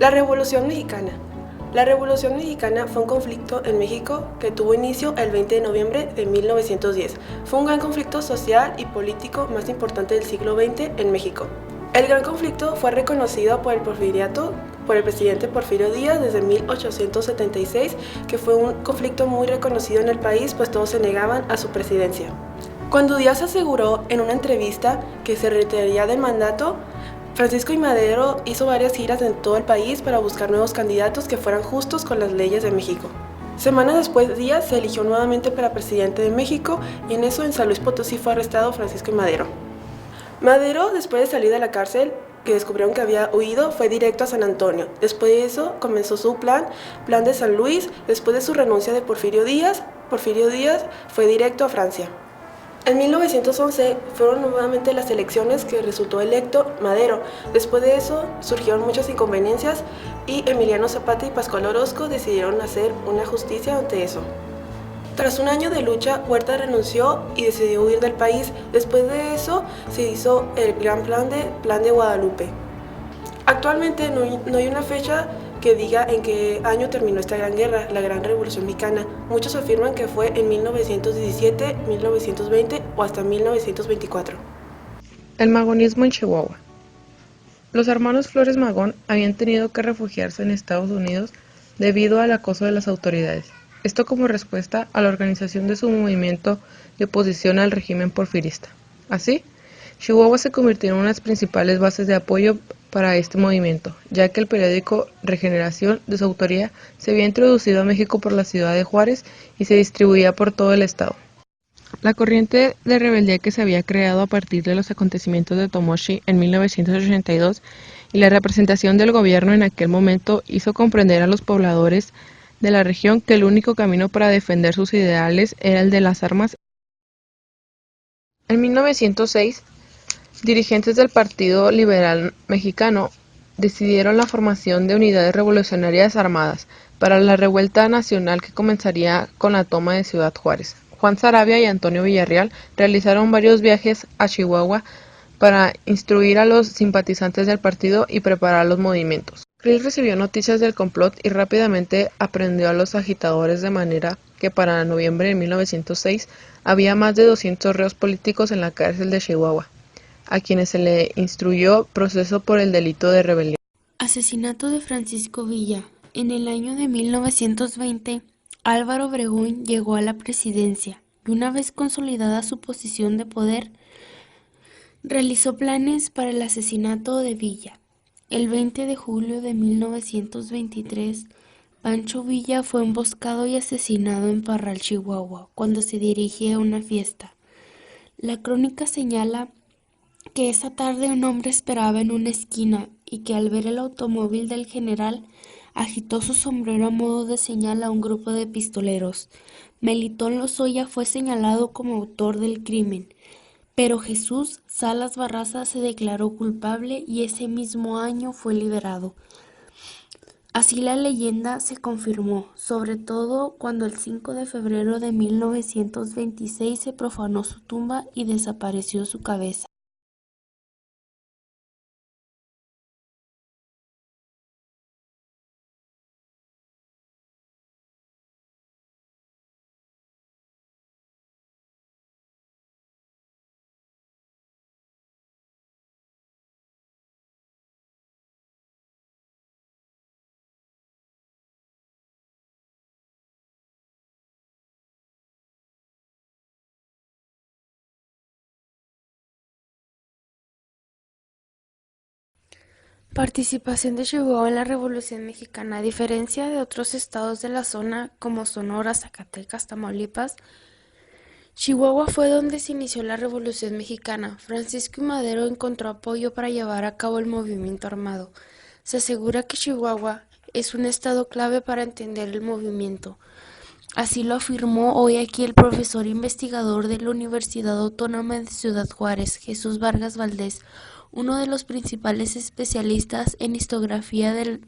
La Revolución Mexicana. La Revolución Mexicana fue un conflicto en México que tuvo inicio el 20 de noviembre de 1910. Fue un gran conflicto social y político más importante del siglo XX en México. El gran conflicto fue reconocido por el porfiriato, por el presidente Porfirio Díaz desde 1876, que fue un conflicto muy reconocido en el país, pues todos se negaban a su presidencia. Cuando Díaz aseguró en una entrevista que se retiraría del mandato, Francisco I. Madero hizo varias giras en todo el país para buscar nuevos candidatos que fueran justos con las leyes de México. Semanas después, Díaz se eligió nuevamente para presidente de México y en eso en San Luis Potosí fue arrestado Francisco I. Madero. Madero, después de salir de la cárcel, que descubrieron que había huido, fue directo a San Antonio. Después de eso comenzó su plan de San Luis. Después de su renuncia de Porfirio Díaz fue directo a Francia. En 1911 fueron nuevamente las elecciones que resultó electo Madero. Después de eso surgieron muchas inconveniencias y Emiliano Zapata y Pascual Orozco decidieron hacer una justicia ante eso. Tras un año de lucha, Huerta renunció y decidió huir del país. Después de eso se hizo el gran plan de Guadalupe. Actualmente no hay una fecha que diga en qué año terminó esta gran guerra, la Gran Revolución Mexicana. Muchos afirman que fue en 1917, 1920 o hasta 1924. El magonismo en Chihuahua. Los hermanos Flores Magón habían tenido que refugiarse en Estados Unidos debido al acoso de las autoridades. Esto como respuesta a la organización de su movimiento de oposición al régimen porfirista. Así, Chihuahua se convirtió en una de las principales bases de apoyo para este movimiento, ya que el periódico Regeneración, de su autoría, se había introducido a México por la ciudad de Juárez y se distribuía por todo el estado. La corriente de rebeldía que se había creado a partir de los acontecimientos de Tomoshi en 1982 y la representación del gobierno en aquel momento hizo comprender a los pobladores de la región que el único camino para defender sus ideales era el de las armas. En 1906, dirigentes del Partido Liberal Mexicano decidieron la formación de unidades revolucionarias armadas para la revuelta nacional que comenzaría con la toma de Ciudad Juárez. Juan Saravia y Antonio Villarreal realizaron varios viajes a Chihuahua para instruir a los simpatizantes del partido y preparar los movimientos. Krill recibió noticias del complot y rápidamente aprendió a los agitadores de manera que para noviembre de 1906 había más de 200 reos políticos en la cárcel de Chihuahua, a quienes se le instruyó proceso por el delito de rebelión. Asesinato de Francisco Villa. En el año de 1920, Álvaro Obregón llegó a la presidencia y una vez consolidada su posición de poder, realizó planes para el asesinato de Villa. El 20 de julio de 1923, Pancho Villa fue emboscado y asesinado en Parral, Chihuahua, cuando se dirigía a una fiesta. La crónica señala que esa tarde un hombre esperaba en una esquina y que al ver el automóvil del general agitó su sombrero a modo de señal a un grupo de pistoleros. Melitón Lozoya fue señalado como autor del crimen, pero Jesús Salas Barraza se declaró culpable y ese mismo año fue liberado. Así la leyenda se confirmó, sobre todo cuando el 5 de febrero de 1926 se profanó su tumba y desapareció su cabeza. Participación de Chihuahua en la Revolución Mexicana. A diferencia de otros estados de la zona como Sonora, Zacatecas, Tamaulipas, Chihuahua fue donde se inició la Revolución Mexicana. Francisco I. Madero encontró apoyo para llevar a cabo el movimiento armado. Se asegura que Chihuahua es un estado clave para entender el movimiento. Así lo afirmó hoy aquí el profesor investigador de la Universidad Autónoma de Ciudad Juárez, Jesús Vargas Valdés, uno de los principales especialistas en historiografía del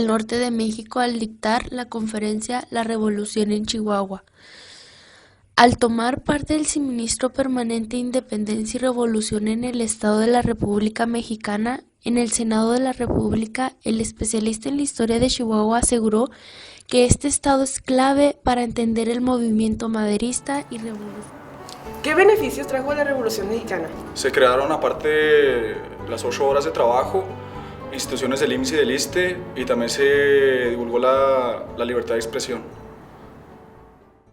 norte de México al dictar la conferencia La Revolución en Chihuahua. Al tomar parte del Ministro Permanente de Independencia y Revolución en el Estado de la República Mexicana, En el Senado de la República, el especialista en la historia de Chihuahua aseguró que este estado es clave para entender el movimiento maderista y revolucionario. ¿Qué beneficios trajo la Revolución Mexicana? Se crearon, aparte de las 8 horas de trabajo, instituciones del IMSS y del ISSSTE, y también se divulgó la libertad de expresión.